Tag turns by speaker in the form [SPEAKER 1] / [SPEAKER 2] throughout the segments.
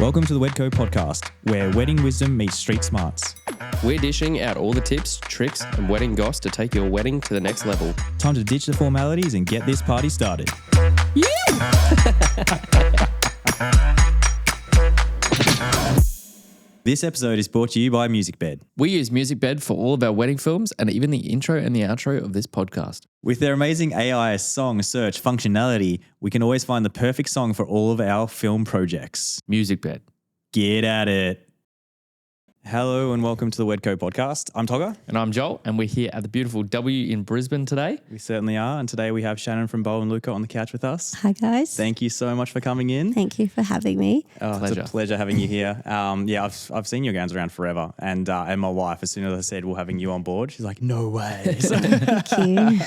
[SPEAKER 1] Welcome to the Wedco podcast, where wedding wisdom meets street smarts.
[SPEAKER 2] We're dishing out all the tips, tricks, and wedding goss to take your wedding to the next level.
[SPEAKER 1] Time to ditch the formalities and get this party started. This episode is brought to you by MusicBed.
[SPEAKER 2] We use MusicBed for all of our wedding films and even the intro and the outro of this podcast.
[SPEAKER 1] With their amazing AI song search functionality, we can always find the perfect song for all of our film projects.
[SPEAKER 2] MusicBed.
[SPEAKER 1] Get at it. Hello and welcome to the Wedco podcast. I'm Togger.
[SPEAKER 2] And I'm Joel, and we're here at the beautiful W in Brisbane today.
[SPEAKER 1] We certainly are. And today we have Shannon from Bo and Luca on the couch with us.
[SPEAKER 3] Hi, guys.
[SPEAKER 1] Thank you so much for coming in.
[SPEAKER 3] Thank you for having me.
[SPEAKER 1] It's a pleasure having you here. I've seen your gowns around forever. And my wife, as soon as I said we're having you on board, she's like, no way.
[SPEAKER 3] Thank you.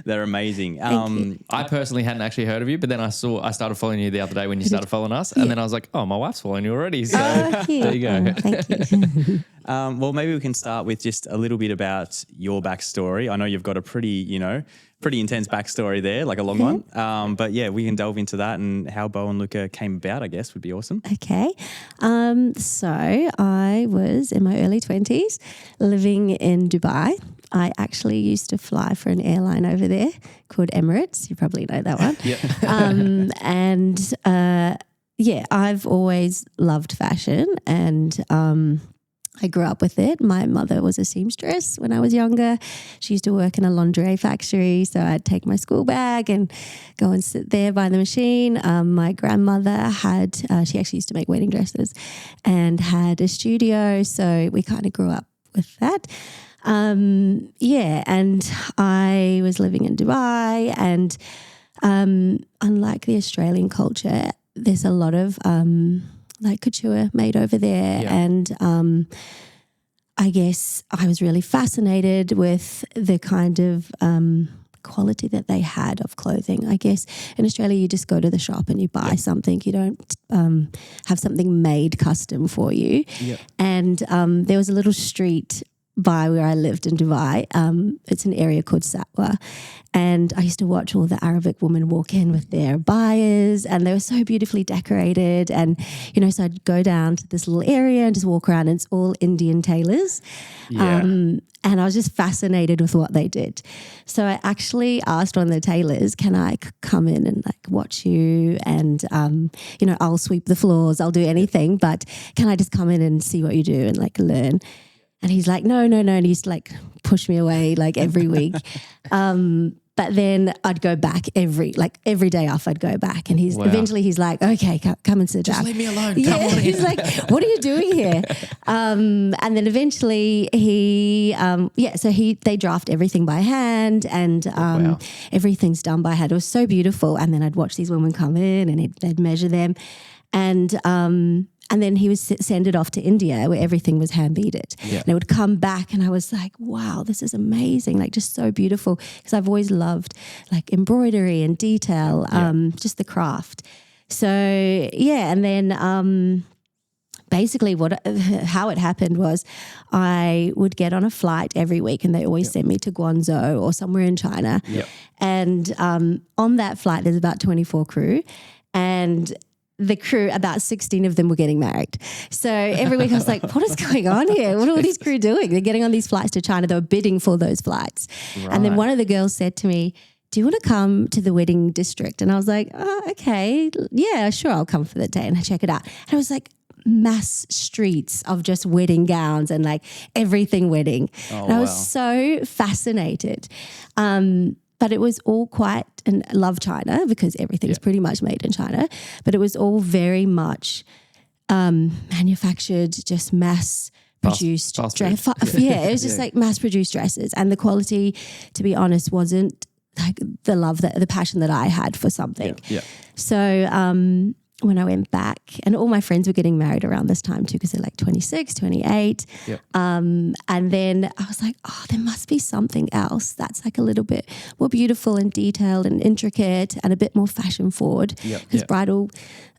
[SPEAKER 1] They're amazing.
[SPEAKER 3] Thank you.
[SPEAKER 2] I personally hadn't actually heard of you, but then I started following you the other day when you started following us. And then I was like, oh, my wife's following you already. So there you go.
[SPEAKER 3] Thank you.
[SPEAKER 1] Well, maybe we can start with just a little bit about your backstory. I know you've got a pretty intense backstory there, like a long one. But yeah, we can delve into that and how Bo and Luca came about, I guess, would be awesome.
[SPEAKER 3] Okay. So I was in my early 20s living in Dubai. I actually used to fly for an airline over there called Emirates. You probably know that one.
[SPEAKER 1] Yeah.
[SPEAKER 3] I've always loved fashion and I grew up with it. My mother was a seamstress when I was younger. She used to work in a lingerie factory, so I'd take my school bag and go and sit there by the machine. My grandmother had, she actually used to make wedding dresses and had a studio, so we kind of grew up with that. And I was living in Dubai, and unlike the Australian culture, there's a lot of like couture made over there. And I guess I was really fascinated with the kind of quality that they had of clothing. I guess in Australia you just go to the shop and you buy something. You don't have something made custom for you. And there was a little street by where I lived in Dubai. It's an area called Satwa. And I used to watch all the Arabic women walk in with their buyers, and they were so beautifully decorated. And, so I'd go down to this little area and just walk around, and it's all Indian tailors. And I was just fascinated with what they did. So I actually asked one of the tailors, can I come in and watch you? And, I'll sweep the floors, I'll do anything, but can I just come in and see what you do and learn? And he's like, no. And he used to push me away every week. But then I'd go back every day off I'd go back. And eventually he's like, okay, come and sit down.
[SPEAKER 2] Just leave me alone.
[SPEAKER 3] Yeah,
[SPEAKER 2] come on
[SPEAKER 3] he's like, what are you doing here? And then eventually they draft everything by hand, and everything's done by hand. It was so beautiful. And then I'd watch these women come in and they'd measure them. And then he would send it off to India where everything was hand-beaded. And it would come back and I was like, wow, this is amazing, just so beautiful. Because I've always loved embroidery and detail, just the craft. So, and then basically how it happened was I would get on a flight every week, and they always send me to Guangzhou or somewhere in China. And on that flight, there's about 24 crew, and the crew, about 16 of them were getting married. So every week I was like, what is going on here? What are all these crew doing? They're getting on these flights to China. They were bidding for those flights. Right. And then one of the girls said to me, do you want to come to the wedding district? And I was like, oh, okay. Yeah, sure. I'll come for the day. And I check it out. And it was mass streets of just wedding gowns and everything wedding. And I was so fascinated. But it was all and I love China because everything's pretty much made in China, but it was all very much manufactured, just mass produced. It was just mass produced dresses. And the quality, to be honest, wasn't the passion that I had for something. So when I went back, and all my friends were getting married around this time too, because they're 26, 28. And then I was like, oh, there must be something else that's a little bit more beautiful and detailed and intricate and a bit more fashion forward. Because bridal,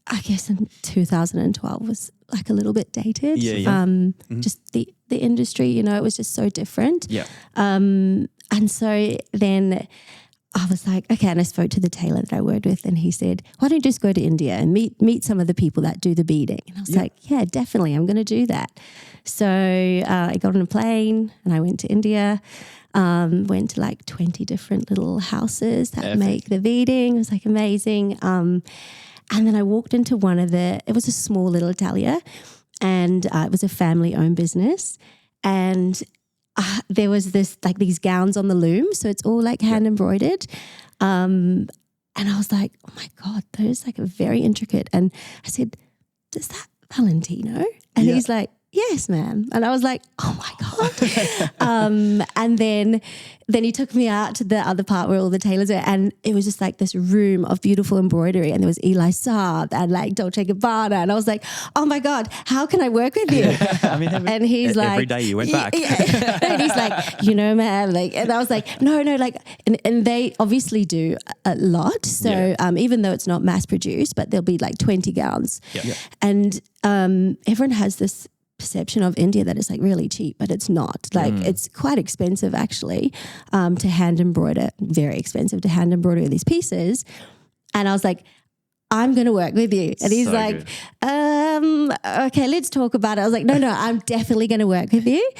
[SPEAKER 3] I guess in 2012 was a little bit dated. Just the industry, it was just so different. And so then I was like, okay. And I spoke to the tailor that I worked with, and he said, why don't you just go to India and meet some of the people that do the beading? And I was like, yeah, definitely. I'm going to do that. So I got on a plane and I went to India, went to like 20 different little houses that make the beading. It was like amazing. And then I walked into it was a small little atelier, and it was a family owned business. And there was these gowns on the loom. So it's all like hand embroidered. And I was like, oh my God, those like are very intricate. And I said, is that Valentino? And he's like, yes, ma'am. And I was like, oh my God. And then he took me out to the other part where all the tailors were, and it was just like this room of beautiful embroidery, and there was Eli Saab and like Dolce & Gabbana, and I was like, oh my God, how can I work with you?
[SPEAKER 1] I mean,
[SPEAKER 3] and he's like,
[SPEAKER 1] every day you went back.
[SPEAKER 3] And he's like, ma'am, like, and I was like, no, like, and they obviously do a lot. So even though it's not mass produced, but there'll be like 20 gowns. And everyone has this perception of India that it's like really cheap, but it's not. Like it's quite expensive actually to hand embroider, very expensive to hand embroider these pieces. And I was like, I'm going to work with you. And he's like, okay, let's talk about it. I was like, no, I'm definitely going to work with you.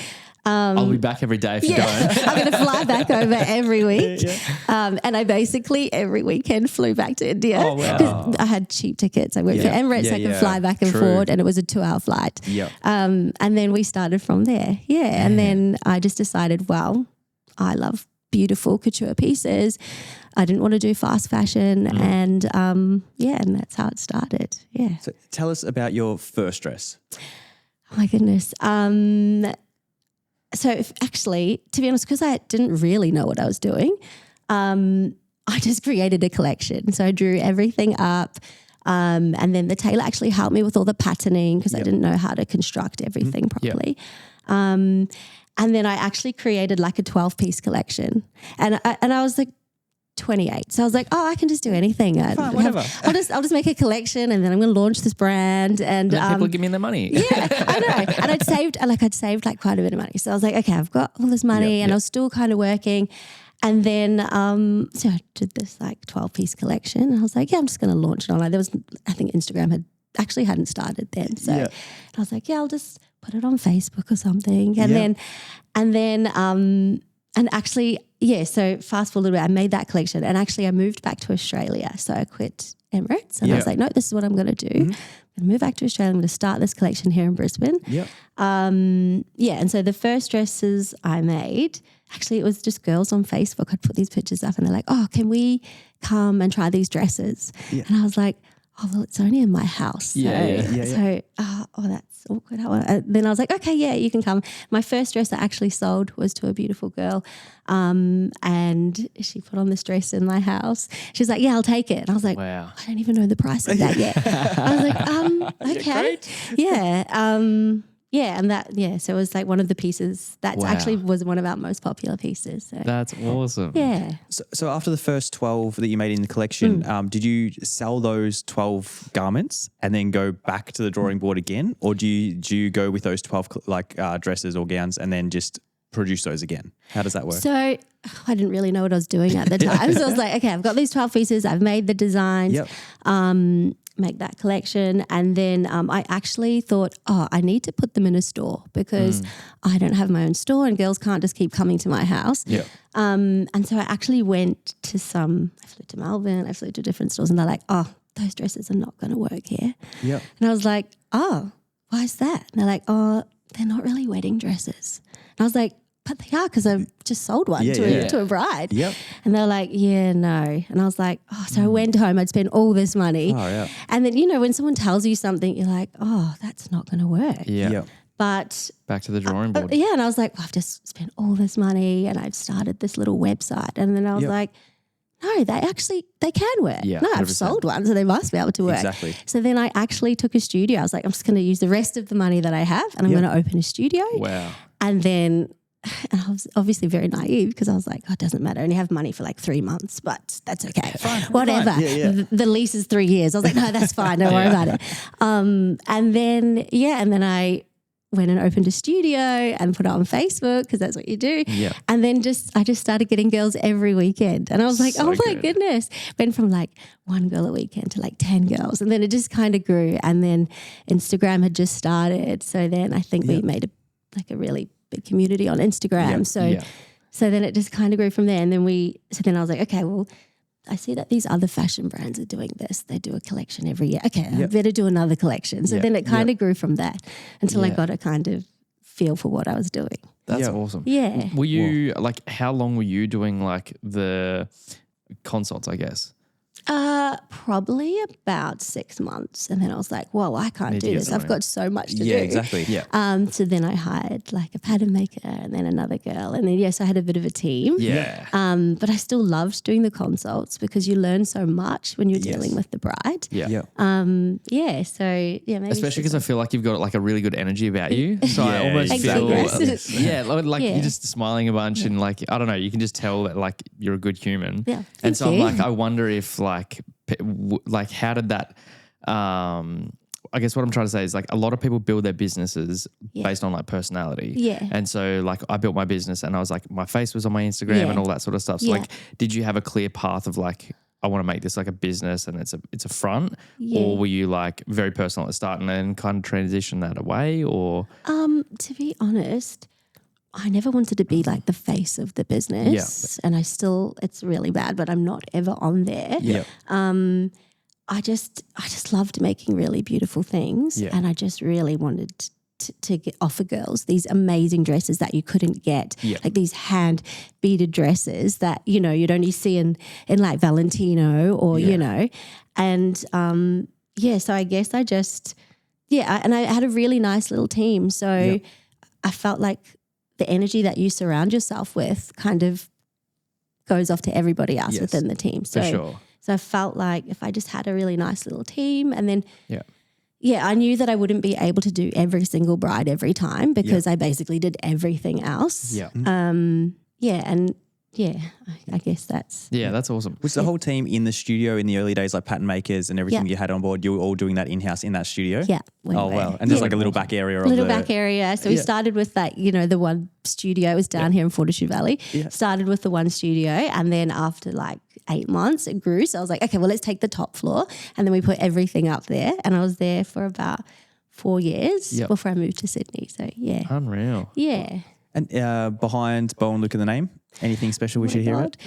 [SPEAKER 2] I'll be back every day if you don't.
[SPEAKER 3] I'm going to fly back over every week. And I basically every weekend flew back to India.
[SPEAKER 2] Oh, wow.
[SPEAKER 3] I had cheap tickets. I worked for Emirates. I could fly back and forward, and it was a 2-hour flight. And then we started from there. And then I just decided, well, I love beautiful couture pieces. I didn't want to do fast fashion. And and that's how it started.
[SPEAKER 1] So tell us about your first dress.
[SPEAKER 3] Oh my goodness. So actually, to be honest, because I didn't really know what I was doing, I just created a collection. So I drew everything up, and then the tailor actually helped me with all the patterning because I didn't know how to construct everything properly. And then I actually created like a 12-piece collection, and I was like 28. So I was like, oh, I can just do anything.
[SPEAKER 2] Fine, whatever.
[SPEAKER 3] I'll just make a collection, and then I'm going to launch this brand. And
[SPEAKER 2] people give me their money.
[SPEAKER 3] Yeah, I know. And I'd saved like quite a bit of money. So I was like, okay, I've got all this money, and I was still kind of working. And then so I did this like 12-piece collection, and I was like, yeah, I'm just going to launch it online. I think Instagram hadn't started then. So I was like, yeah, I'll just put it on Facebook or something. And then actually, so fast forward a bit, I made that collection, and actually I moved back to Australia. So I quit Emirates, and I was like, no, this is what I'm going to do. I'm going to move back to Australia. I'm going to start this collection here in Brisbane. And so the first dresses I made, actually it was just girls on Facebook. I'd put these pictures up, and they're like, oh, can we come and try these dresses? And I was like, oh, well, it's only in my house. So that's awkward. Then I was like, okay, yeah, you can come. My first dress I actually sold was to a beautiful girl, and she put on this dress in my house. She was like, yeah, I'll take it. And I was like,
[SPEAKER 2] wow,
[SPEAKER 3] I don't even know the price of that yet. I was like, okay. So it was like one of the pieces that actually was one of our most popular pieces. So.
[SPEAKER 2] That's awesome.
[SPEAKER 3] Yeah.
[SPEAKER 1] So after the first 12 that you made in the collection, did you sell those 12 garments and then go back to the drawing board again? Or do you go with those 12 dresses or gowns and then just produce those again? How does that work?
[SPEAKER 3] So I didn't really know what I was doing at the time. So I was like, okay, I've got these 12 pieces. I've made the designs. Make that collection, and then I actually thought, I need to put them in a store because I don't have my own store, and girls can't just keep coming to my house. And so I actually went to I flew to Melbourne, I flew to different stores, and they're like, oh, those dresses are not going to work here. And I was like, oh, why is that? And they're like, oh, they're not really wedding dresses. And I was like, but they are, because I've just sold one to a bride. And they're like, yeah, no. And I was like, oh, so I went home, I'd spent all this money. And then, when someone tells you something, you're like, oh, that's not going to work. But
[SPEAKER 2] back to the drawing board.
[SPEAKER 3] And I was like, well, I've just spent all this money and I've started this little website. And then I was like, no, they can work. No, I've 100%. Sold one, so they must be able to work.
[SPEAKER 1] Exactly.
[SPEAKER 3] So then I actually took a studio. I was like, I'm just going to use the rest of the money that I have, and I'm going to open a studio.
[SPEAKER 2] Wow.
[SPEAKER 3] And then I was obviously very naive because I was like, oh, it doesn't matter. I only have money for like 3 months, but that's okay.
[SPEAKER 1] Fine,
[SPEAKER 3] whatever.
[SPEAKER 1] Fine.
[SPEAKER 3] The lease is 3 years. I was like, no, that's fine. Don't worry about it. And then I went and opened a studio and put it on Facebook because that's what you do.
[SPEAKER 2] Yeah.
[SPEAKER 3] And then I just started getting girls every weekend. And I was like,
[SPEAKER 2] So
[SPEAKER 3] oh my
[SPEAKER 2] good.
[SPEAKER 3] goodness. Went from like 1 girl a weekend to like 10 girls. And then it just kind of grew. And then Instagram had just started. So then I think we made a really big community on Instagram. So then it just kind of grew from there. And then I was like, okay, well, I see that these other fashion brands are doing this. They do a collection every year. Okay, I better do another collection. So then it kind of grew from that until I got a kind of feel for what I was doing.
[SPEAKER 2] That's awesome.
[SPEAKER 3] Yeah.
[SPEAKER 2] Were you like, how long were you doing like the consults, I guess?
[SPEAKER 3] Probably about 6 months. And then I was like, whoa, I can't
[SPEAKER 2] Need to
[SPEAKER 3] do
[SPEAKER 2] get
[SPEAKER 3] this.
[SPEAKER 2] something.
[SPEAKER 3] I've got so much to do.
[SPEAKER 1] Yeah, exactly.
[SPEAKER 2] Yeah.
[SPEAKER 3] So then I hired like a pattern maker and then another girl. And then, I had a bit of a team.
[SPEAKER 2] Yeah.
[SPEAKER 3] But I still loved doing the consults because you learn so much when you're dealing with the bride.
[SPEAKER 2] Yeah.
[SPEAKER 3] Maybe
[SPEAKER 2] Especially because I feel like you've got like a really good energy about you. So I
[SPEAKER 1] Yeah,
[SPEAKER 2] almost feel,
[SPEAKER 3] exactly.
[SPEAKER 2] like you're just smiling a bunch and like, I don't know, you can just tell that like you're a good human.
[SPEAKER 3] Yeah.
[SPEAKER 2] And so
[SPEAKER 3] Thank
[SPEAKER 2] I'm
[SPEAKER 3] you.
[SPEAKER 2] like, I wonder if like how did that, I guess what I'm trying to say is like a lot of people build their businesses based on like personality.
[SPEAKER 3] Yeah.
[SPEAKER 2] And so like I built my business and I was like, my face was on my Instagram and all that sort of stuff. So like, did you have a clear path of like, I want to make this like a business and it's a front, or were you like very personal at the start and then kind of transition that away, or?
[SPEAKER 3] To be honest, I never wanted to be like the face of the business, and it's really bad, but I'm not ever on there.
[SPEAKER 2] Yeah.
[SPEAKER 3] I just loved making really beautiful things, and I just really wanted to offer girls these amazing dresses that you couldn't get, like these hand-beaded dresses that you'd only see in like Valentino or and so I guess I just and I had a really nice little team, so I felt like the energy that you surround yourself with kind of goes off to everybody else within the team. So,
[SPEAKER 2] for sure.
[SPEAKER 3] So I felt like if I just had a really nice little team, and then I knew that I wouldn't be able to do every single bride every time because I basically did everything else.
[SPEAKER 2] Yeah.
[SPEAKER 3] I guess that's
[SPEAKER 2] that's awesome.
[SPEAKER 1] Was the whole team in the studio in the early days, like pattern makers and everything you had on board, you were all doing that in-house in that studio?
[SPEAKER 3] Yeah.
[SPEAKER 1] Wow. And there's like a little back area
[SPEAKER 3] back area. So we started with that, the one studio. It was down here in Fortescue Valley. Yeah. Started with the one studio, and then after like 8 months it grew. So I was like, okay, well, let's take the top floor, and then we put everything up there. And I was there for about 4 years before I moved to Sydney. So
[SPEAKER 2] Unreal.
[SPEAKER 3] Yeah.
[SPEAKER 1] And behind Bo and Luca, the name, anything special we should hear about?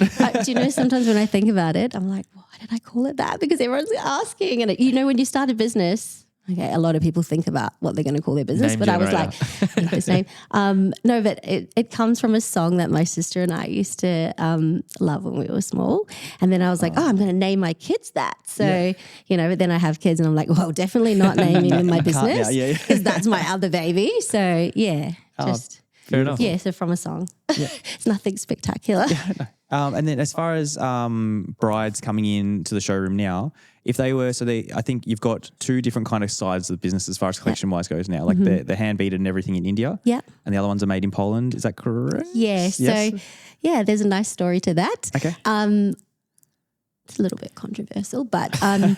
[SPEAKER 3] Do you know, sometimes when I think about it, I'm like, why did I call it that? Because everyone's asking. And when you start a business, a lot of people think about what they're going to call their business, but
[SPEAKER 2] generator.
[SPEAKER 3] I was like, this name. No, but it comes from a song that my sister and I used to love when we were small. And then I was like, I'm going to name my kids that. So, but then I have kids and I'm like, well, definitely not naming them my business because that's my other baby. So,
[SPEAKER 2] fair enough.
[SPEAKER 3] Yeah, so from a song. It's nothing spectacular.
[SPEAKER 1] And then as far as brides coming in to the showroom now, if they were, I think you've got two different kind of sides of the business as far as collection-wise goes now, like the hand-beaded and everything in India.
[SPEAKER 3] Yeah.
[SPEAKER 1] And the other ones are made in Poland. Is that correct?
[SPEAKER 3] Yes. So, there's a nice story to that.
[SPEAKER 1] Okay.
[SPEAKER 3] It's a little bit controversial, but
[SPEAKER 1] Go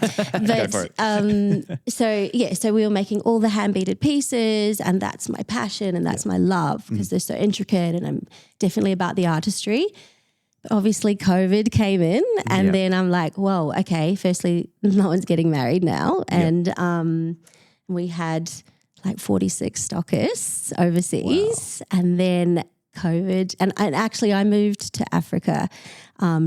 [SPEAKER 1] for it.
[SPEAKER 3] So we were making all the hand-beaded pieces, and that's my passion and that's my love because they're so intricate, and I'm definitely about the artistry. But obviously COVID came in, and then I'm like, whoa, okay, firstly, no one's getting married now. And we had like 46 stockists overseas, and then COVID, and actually I moved to Africa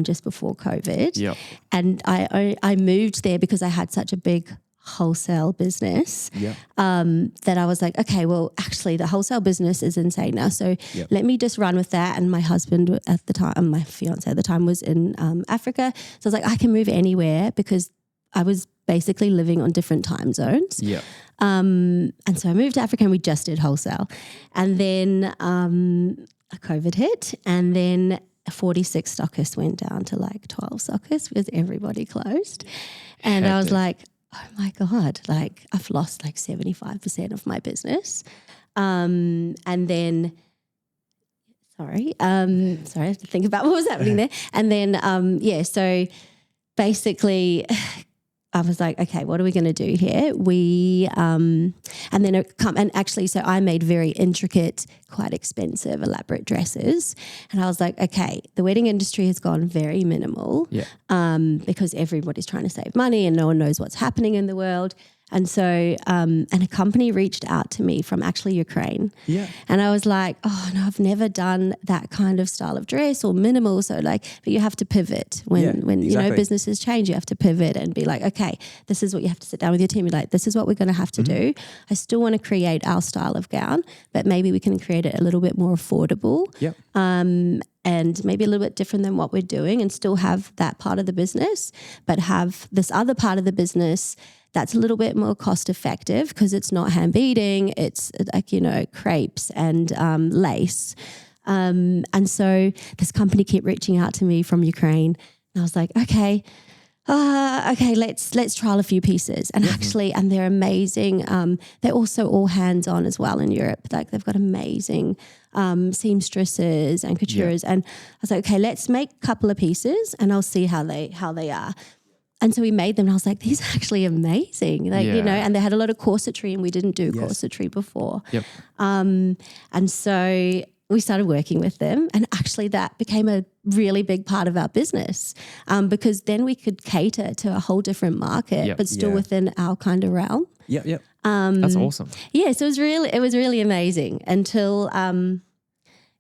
[SPEAKER 3] just before COVID, and I moved there because I had such a big wholesale business that I was like, okay, well, actually the wholesale business is insane now, so let me just run with that. And my husband at the time, my fiance at the time, was in Africa, so I was like, I can move anywhere because I was basically living on different time zones. And so I moved to Africa and we just did wholesale, and then COVID hit, and then 46 stockists went down to like 12 stockists because everybody closed. And I was like, oh my God, like I've lost like 75% of my business. And then, sorry, I have to think about what was happening there. And then, so basically I was like, okay, what are we going to do here? And then and actually, so I made very intricate, quite expensive, elaborate dresses. And I was like, okay, the wedding industry has gone very minimal because everybody's trying to save money and no one knows what's happening in the world. And so, and a company reached out to me from actually Ukraine.
[SPEAKER 1] Yeah.
[SPEAKER 3] And I was like, oh no, I've never done that kind of style of dress or minimal. So like, but you have to pivot when you know, businesses change, you have to pivot and be like, okay, this is what you have to sit down with your team and be like, this is what we're going to have to do. I still want to create our style of gown, but maybe we can create it a little bit more affordable.
[SPEAKER 1] Yeah.
[SPEAKER 3] And maybe a little bit different than what we're doing and still have that part of the business, but have this other part of the business that's a little bit more cost effective because it's not hand beading, it's like, you know, crepes and lace. And so this company kept reaching out to me from Ukraine and I was like, okay, let's trial a few pieces. And actually, and they're amazing. They're also all hands-on as well in Europe. Like they've got amazing seamstresses and coutures. And I was like, okay, let's make a couple of pieces and I'll see how they are. And so we made them and I was like, these are actually amazing. Like, you know, and they had a lot of corsetry and we didn't do corsetry before.
[SPEAKER 2] Yep.
[SPEAKER 3] And so we started working with them and actually that became a really big part of our business because then we could cater to a whole different market but still within our kind of realm.
[SPEAKER 1] Yep.
[SPEAKER 2] That's awesome.
[SPEAKER 3] Yeah, so it was really amazing until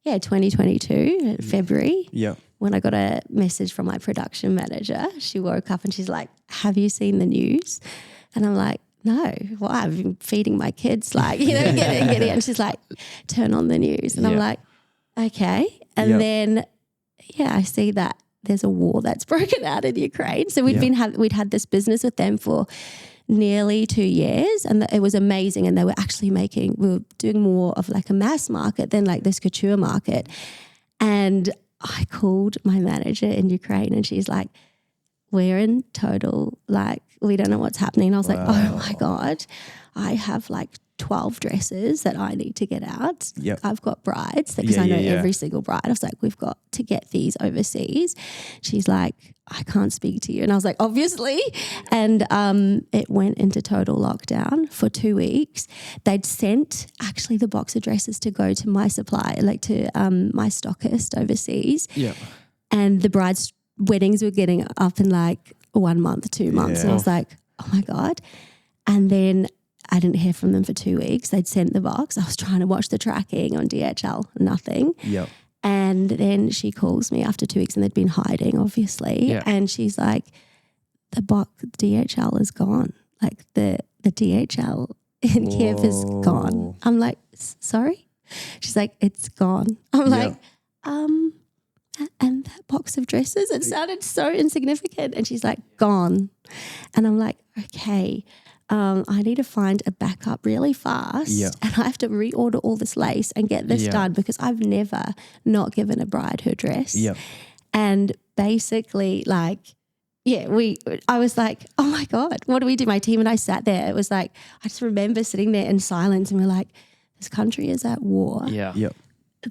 [SPEAKER 3] 2022, February.
[SPEAKER 1] Yeah.
[SPEAKER 3] When I got a message from my production manager, she woke up and she's like, have you seen the news? And I'm like, no, why? I've been feeding my kids, like, you know, get it. And she's like, turn on the news. And I'm like, okay. And then, I see that there's a war that's broken out in Ukraine. So we'd had this business with them for nearly 2 years and it was amazing. And they were actually we were doing more of like a mass market than like this couture market. And I called my manager in Ukraine and she's like, we're in total, like, we don't know what's happening. And I was like, oh my God, I have like 12 dresses that I need to get out.
[SPEAKER 1] Yep.
[SPEAKER 3] I've got brides because I know every single bride. I was like, we've got to get these overseas. She's like, I can't speak to you. And I was like, obviously. And it went into total lockdown for 2 weeks. They'd sent actually the box of dresses to go to my supplier, like to my stockist overseas.
[SPEAKER 2] Yeah.
[SPEAKER 3] And the brides' weddings were getting up in like 1 month, 2 months. And I was like, oh my God. And then I didn't hear from them for 2 weeks. They'd sent the box. I was trying to watch the tracking on DHL, nothing.
[SPEAKER 1] Yep.
[SPEAKER 3] And then she calls me after 2 weeks and they'd been hiding, obviously.
[SPEAKER 2] Yeah.
[SPEAKER 3] And she's like, the box DHL is gone. Like the DHL in Kiev is gone. I'm like, sorry? She's like, it's gone. I'm like, and that box of dresses, it sounded so insignificant. And she's like, gone. And I'm like, okay. I need to find a backup really fast and I have to reorder all this lace and get this done because I've never not given a bride her dress.
[SPEAKER 1] Yep.
[SPEAKER 3] And basically like, I was like, oh my God, what do we do? My team and I sat there. It was like, I just remember sitting there in silence and we're like, this country is at war.
[SPEAKER 2] Yeah.
[SPEAKER 1] Yep.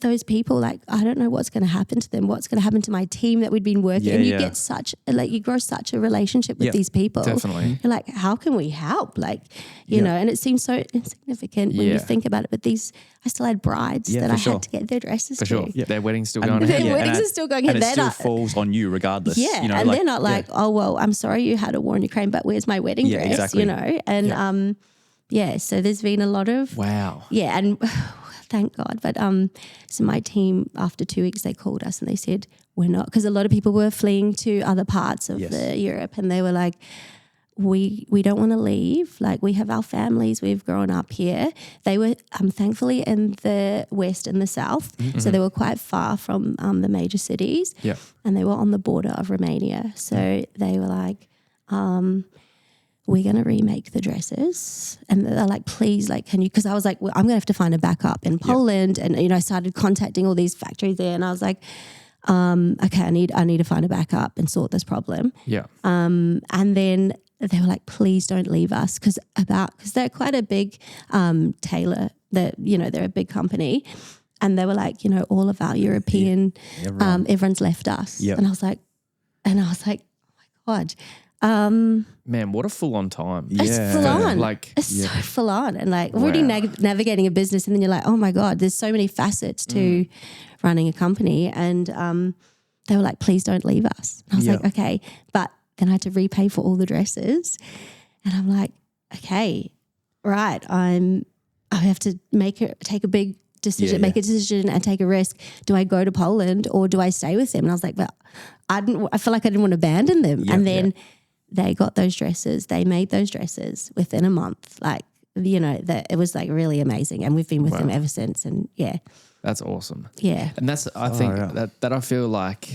[SPEAKER 3] Those people, like, I don't know what's going to happen to them. What's going to happen to my team that we'd been working. And you get you grow such a relationship with these people.
[SPEAKER 2] Definitely.
[SPEAKER 3] You're like, how can we help? Like, you know, and it seems so insignificant when you think about it. But I still had brides that I had to get their dresses
[SPEAKER 2] for
[SPEAKER 3] to.
[SPEAKER 2] sure. Their wedding's still going
[SPEAKER 3] Their
[SPEAKER 2] ahead.
[SPEAKER 3] weddings are still going ahead.
[SPEAKER 1] And it still falls on you regardless.
[SPEAKER 3] Yeah.
[SPEAKER 1] You know,
[SPEAKER 3] and they're not like, oh, well, I'm sorry you had a war in Ukraine, but where's my wedding dress?
[SPEAKER 1] Exactly.
[SPEAKER 3] You know? And so there's been a lot of.
[SPEAKER 2] Wow.
[SPEAKER 3] Yeah. And thank God. But so my team, after 2 weeks, they called us and they said, we're not, because a lot of people were fleeing to other parts of Europe and they were like, we don't want to leave. Like, we have our families, we've grown up here. They were thankfully in the west and the south, so they were quite far from the major cities.
[SPEAKER 2] Yeah.
[SPEAKER 3] And they were on the border of Romania. So they were like, we're going to remake the dresses. And they're like, please, like, can you, because I was like, well, I'm going to have to find a backup in Poland. And, you know, I started contacting all these factories there and I was like, okay, I need to find a backup and sort this problem.
[SPEAKER 2] Yeah.
[SPEAKER 3] And then they were like, please don't leave us because they're quite a big tailor, they're a big company. And they were like, you know, all of our European, everyone's left us.
[SPEAKER 1] Yep.
[SPEAKER 3] And I was like, oh my God.
[SPEAKER 2] Man, what a full-on time.
[SPEAKER 3] It's full on.
[SPEAKER 2] Like,
[SPEAKER 3] it's so full on. And like already navigating a business, and then you're like, oh my God, there's so many facets to running a company. And they were like, please don't leave us. And I was like, okay. But then I had to repay for all the dresses. And I'm like, okay, right. I have to take a big decision, make a decision and take a risk. Do I go to Poland or do I stay with them? And I was like, well, I feel like I didn't want to abandon them. And then they got those dresses. They made those dresses within a month. Like, you know, it was like really amazing. And we've been with them ever since. And
[SPEAKER 2] that's awesome.
[SPEAKER 3] Yeah.
[SPEAKER 2] And that's, I think that I feel like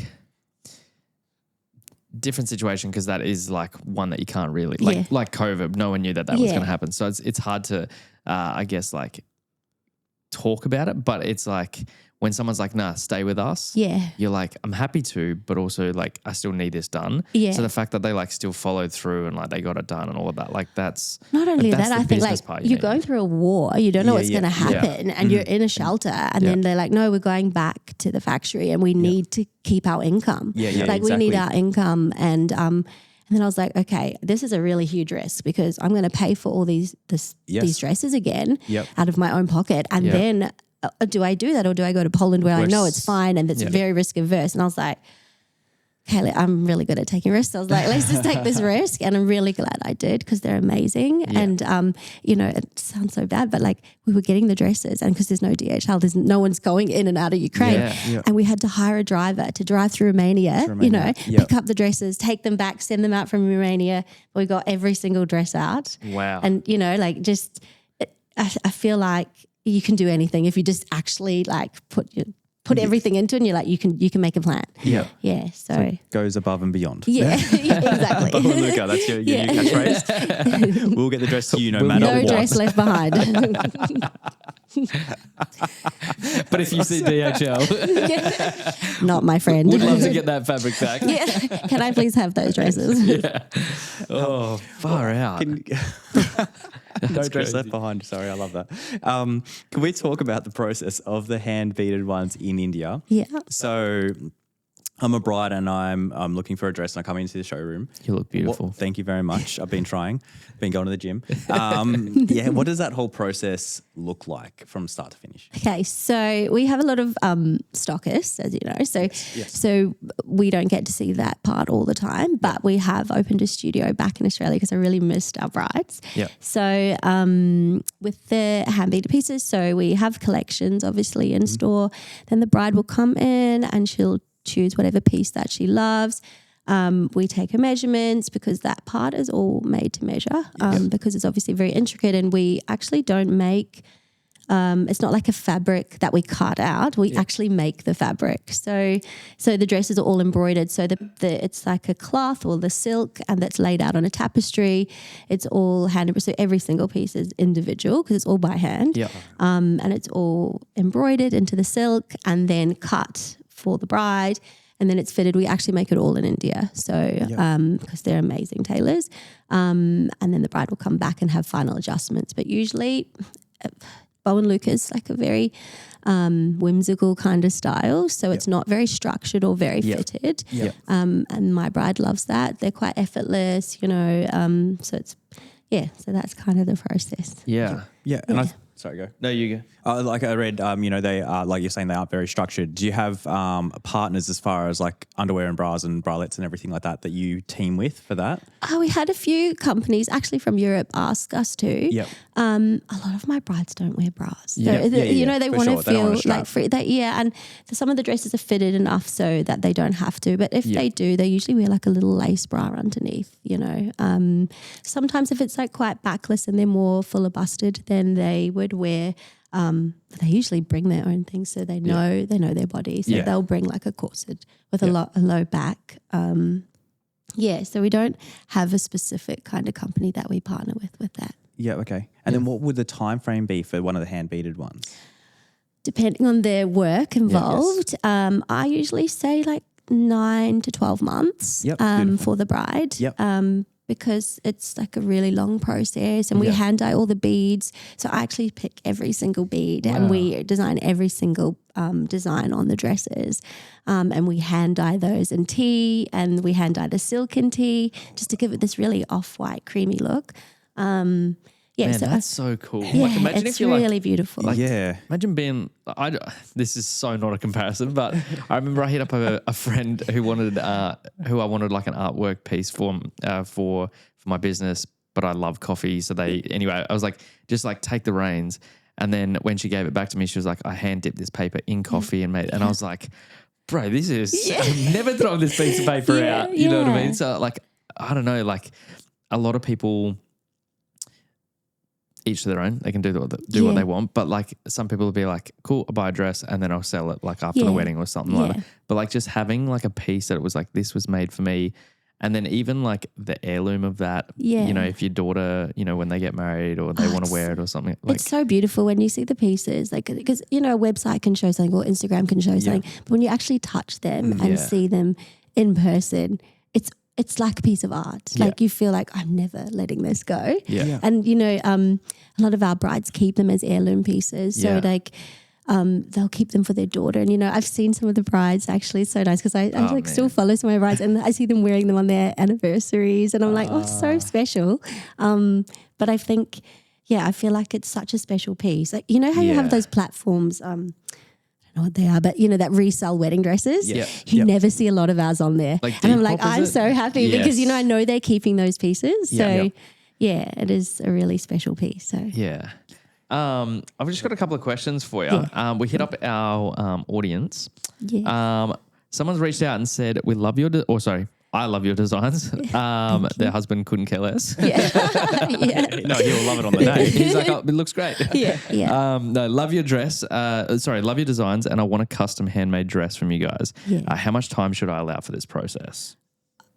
[SPEAKER 2] different situation, because that is like one that you can't really, like COVID, no one knew that was going to happen. So it's hard to, I guess, like talk about it, but it's like when someone's like, nah, stay with us. Yeah. You're like, I'm happy to, but also like, I still need this done. Yeah. So the fact that they like still followed through and like they got it done and all of that, like that's.
[SPEAKER 3] Not only that, I think like you're going through a war, you don't know what's going to happen and you're in a shelter and then they're like, no, we're going back to the factory and we need to keep our income. Like we need our income. And then I was like, okay, this is a really huge risk because I'm going to pay for all these dresses again out of my own pocket. And then do I do that or do I go to Poland where I know it's fine and it's very risk averse? And I was like, okay, I'm really good at taking risks. I was like, let's just take this risk. And I'm really glad I did because they're amazing. Yeah. And, you know, it sounds so bad, but like we were getting the dresses and because there's no DHL, there's no one's going in and out of Ukraine. And we had to hire a driver to drive through Romania, you know, pick up the dresses, take them back, send them out from Romania. We got every single dress out. Wow. And, you know, like just, I feel like you can do anything if you just actually like put everything into it and you're like, you can make a plan. Yeah. Yeah. So it
[SPEAKER 1] goes above and beyond.
[SPEAKER 3] Yeah, exactly.
[SPEAKER 1] Bo and Luca, that's your new catchphrase. We'll get the dress to you no matter what.
[SPEAKER 3] No dress left behind.
[SPEAKER 2] But if you see DHL.
[SPEAKER 3] Not my friend.
[SPEAKER 2] Would love to get that fabric back.
[SPEAKER 3] Yeah. Can I please have those dresses?
[SPEAKER 2] Yeah. Oh, far out.
[SPEAKER 1] No dress left behind. Sorry, I love that. Can we talk about the process of the hand-beaded ones in India? Yeah. So I'm a bride and I'm looking for a dress and I come into the showroom.
[SPEAKER 2] You look beautiful.
[SPEAKER 1] Thank you very much. I've been trying, been going to the gym. What does that whole process look like from start to finish?
[SPEAKER 3] Okay, so we have a lot of stockists, as you know. So we don't get to see that part all the time, but we have opened a studio back in Australia because I really missed our brides. Yeah. So with the hand-beaded pieces, so we have collections obviously in store. Then the bride will come in and she'll choose whatever piece that she loves. We take her measurements because that part is all made to measure because it's obviously very intricate and we actually don't make, it's not like a fabric that we cut out. We actually make the fabric. So the dresses are all embroidered. So it's like a cloth or the silk and that's laid out on a tapestry. It's all hand, so every single piece is individual because it's all by hand. Yeah. And it's all embroidered into the silk and then cut for the bride, and then it's fitted. We actually make it all in India, so because they're amazing tailors. And then the bride will come back and have final adjustments. But usually, Bo and Luca is like a very whimsical kind of style, so it's not very structured or very fitted. Yep. And my bride loves that. They're quite effortless, you know. So it's so that's kind of the process.
[SPEAKER 1] Yeah. And sorry, go.
[SPEAKER 2] No, you go.
[SPEAKER 1] Like I read, you know, they are, like you're saying, they aren't very structured. Do you have partners as far as like underwear and bras and bralettes and everything like that you team with for that?
[SPEAKER 3] We had a few companies actually from Europe ask us to. Yep. A lot of my brides don't wear bras. So you know, they want to feel like free. And some of the dresses are fitted enough so that they don't have to. But if they do, they usually wear like a little lace bra underneath, you know. Sometimes if it's like quite backless and they're more fuller busted, then they would wear they usually bring their own things so they know their body, so they'll bring like a corset with a low back. So we don't have a specific kind of company that we partner with that.
[SPEAKER 1] Okay. And then what would the time frame be for one of the hand-beaded ones?
[SPEAKER 3] Depending on their work involved, I usually say like 9 to 12 months for the bride. because it's like a really long process, and we hand dye all the beads. So I actually pick every single bead, and we design every single design on the dresses, and we hand dye those in tea, and we hand dye the silk in tea just to give it this really off-white creamy look.
[SPEAKER 2] Man, that's so cool.
[SPEAKER 3] Yeah,
[SPEAKER 2] like, imagine
[SPEAKER 3] it's
[SPEAKER 2] if you're
[SPEAKER 3] really beautiful.
[SPEAKER 2] Imagine being. This is so not a comparison, but I remember I hit up a friend who I wanted like an artwork piece for my business, but I love coffee. So anyway, I was like, just like take the reins. And then when she gave it back to me, she was like, I hand dipped this paper in coffee and made. And I was like, bro, this is. I'm never throwing this piece of paper out. You know what I mean? So like, I don't know, like a lot of people. Each to their own. They can do what they want. But like some people will be like, cool, I'll buy a dress and then I'll sell it like after the wedding or something like that. But like just having like a piece that it was like, this was made for me. And then even like the heirloom of that, you know, if your daughter, you know, when they get married or they want to wear it or something. Like,
[SPEAKER 3] it's so beautiful when you see the pieces, like, because, you know, a website can show something or Instagram can show something. But when you actually touch them and see them in person, it's like a piece of art. Like you feel like I'm never letting this go. And, you know, a lot of our brides keep them as heirloom pieces. So like they'll keep them for their daughter. And, you know, I've seen some of the brides actually, it's so nice because I still follow some of my brides and I see them wearing them on their anniversaries and I'm like, oh, so special. But I think, I feel like it's such a special piece. Like, you know how you have those platforms, I don't know what they are, but you know, that resell wedding dresses, you never see a lot of ours on there.
[SPEAKER 2] Like
[SPEAKER 3] and I'm like, I'm so happy because, you know, I know they're keeping those pieces. So it is a really special piece. So
[SPEAKER 2] I've just got a couple of questions for you. We hit up our audience. Someone's reached out and said, we love your, I love your designs. Their husband couldn't care less.
[SPEAKER 1] No, he'll love it on the day.
[SPEAKER 2] He's like, oh, it looks great.
[SPEAKER 3] No,
[SPEAKER 2] love your dress. Love your designs, and I want a custom handmade dress from you guys. How much time should I allow for this process?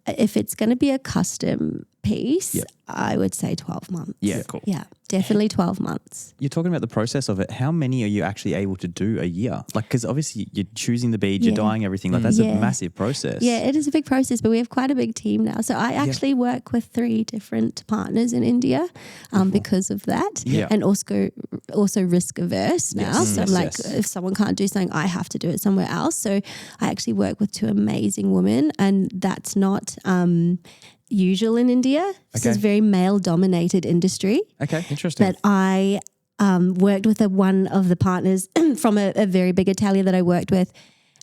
[SPEAKER 3] If it's going to be a custom piece, I would say 12 months.
[SPEAKER 1] Yeah, cool.
[SPEAKER 3] Yeah, definitely 12 months.
[SPEAKER 1] You're talking about the process of it. How many are you actually able to do a year? Like, because obviously you're choosing the bead, you're dyeing everything. Like, that's a massive process.
[SPEAKER 3] Yeah, it is a big process, but we have quite a big team now. So I actually work with 3 different partners in India because of that. And also risk averse now. So I'm like, if someone can't do something, I have to do it somewhere else. So I actually work with 2 amazing women, and that's not usual in India. This is a very male-dominated industry.
[SPEAKER 1] Okay, interesting.
[SPEAKER 3] But I worked with one of the partners from a very big atelier that I worked with,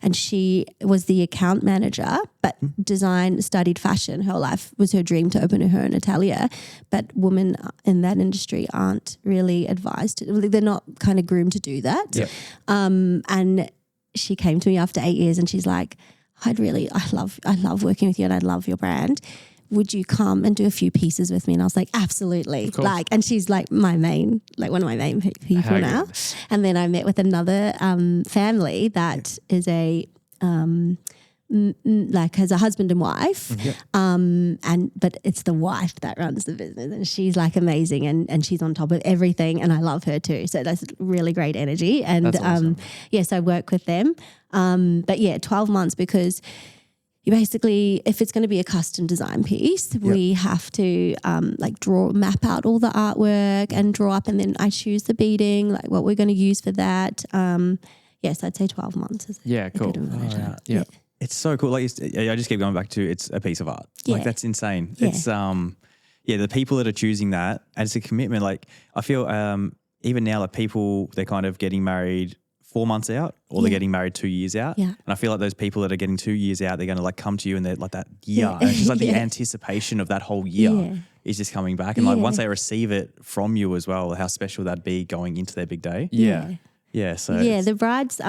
[SPEAKER 3] and she was the account manager, but studied fashion. Her life was her dream to open her own atelier. But women in that industry aren't really advised. They're not kind of groomed to do that. And she came to me after 8 years and she's like, I love working with you and I love your brand. Would you come and do a few pieces with me? And I was like, absolutely. Like, and she's like one of my main people now. And then I met with another family that is has a husband and wife, but it's the wife that runs the business, and she's like amazing, and she's on top of everything, and I love her too. So that's really great energy, and
[SPEAKER 2] that's awesome.
[SPEAKER 3] So I work with them. But 12 months because. You basically, if it's going to be a custom design piece, we have to map out all the artwork and draw up, and then I choose the beading, like what we're going to use for that. Yes, I'd say 12 months is a
[SPEAKER 2] cool.
[SPEAKER 3] good amount of time.
[SPEAKER 1] It's so cool. Like I just keep going back to it's a piece of art. Like that's insane.
[SPEAKER 3] Yeah.
[SPEAKER 1] It's the people that are choosing that, and it's a commitment. Like I feel even now, like people, they're kind of getting married 4 months out, or they're getting married 2 years out.
[SPEAKER 3] Yeah.
[SPEAKER 1] And I feel like those people that are getting 2 years out, they're going to like come to you and they're like that year. And it's just like the anticipation of that whole year is just coming back. And like once they receive it from you as well, how special that'd be going into their big day. Yeah. So
[SPEAKER 3] the brides,